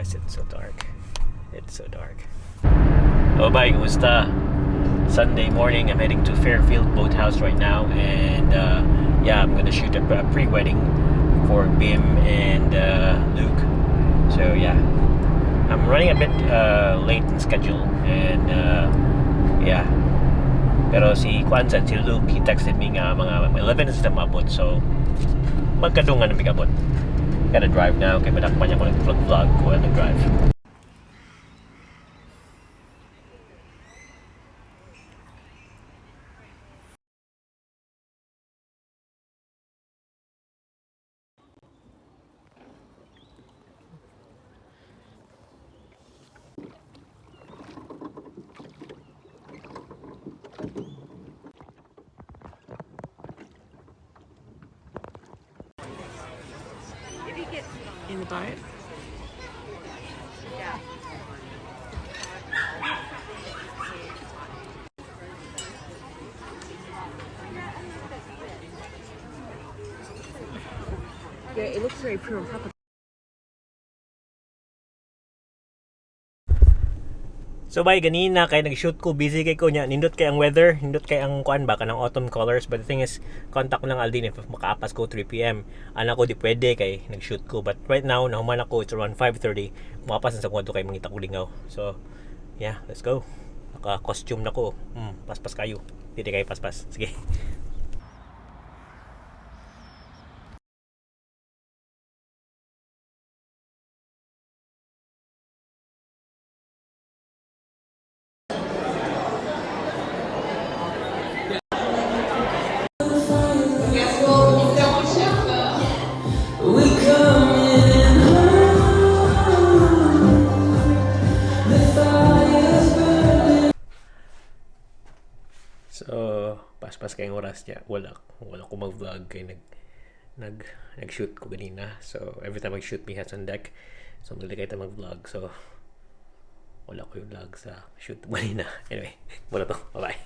why is it so dark? It's so dark. Oh bye, kumusta? Sunday morning, I'm heading to Fairfield Boathouse right now, and yeah, I'm gonna shoot a pre-wedding for Bim and Luke. So yeah, I'm running a bit late in schedule, and yeah. Pero si Kwanzan, si Luke, he texted me nga mga 11 na sila mabot, so magkadungan na bigabot. Gotta drive now, kaya madakpan niya ko nag-vlog while nag-drive. In the boat? Yeah. Yeah, it looks very prim and proper. So bye, ganina kay nag-shoot ko, busy kay ko nya, nindot kay ang weather, nindot kay ang kuan ba kanang autumn colors, but the thing is contact ko lang Aldin if makaapas ko 3 PM. Ana ko di pwede kay nag-shoot ko, but right now nahuman ako, it's around 5:30. Makapas na sa kwarto kay mangita ko lingaw. So yeah, let's go. Naka-costume na ko. Paspas kayo. Dili kay paspas. Sige. So, paspas kayong oras niya. Wala ko mag-vlog kay nag-shoot ko ganina. So, every time I shoot, me hats on deck. So, magdali kayo mag-vlog. So, wala ko yung vlog sa shoot ganina. Anyway, wala to. Bye-bye.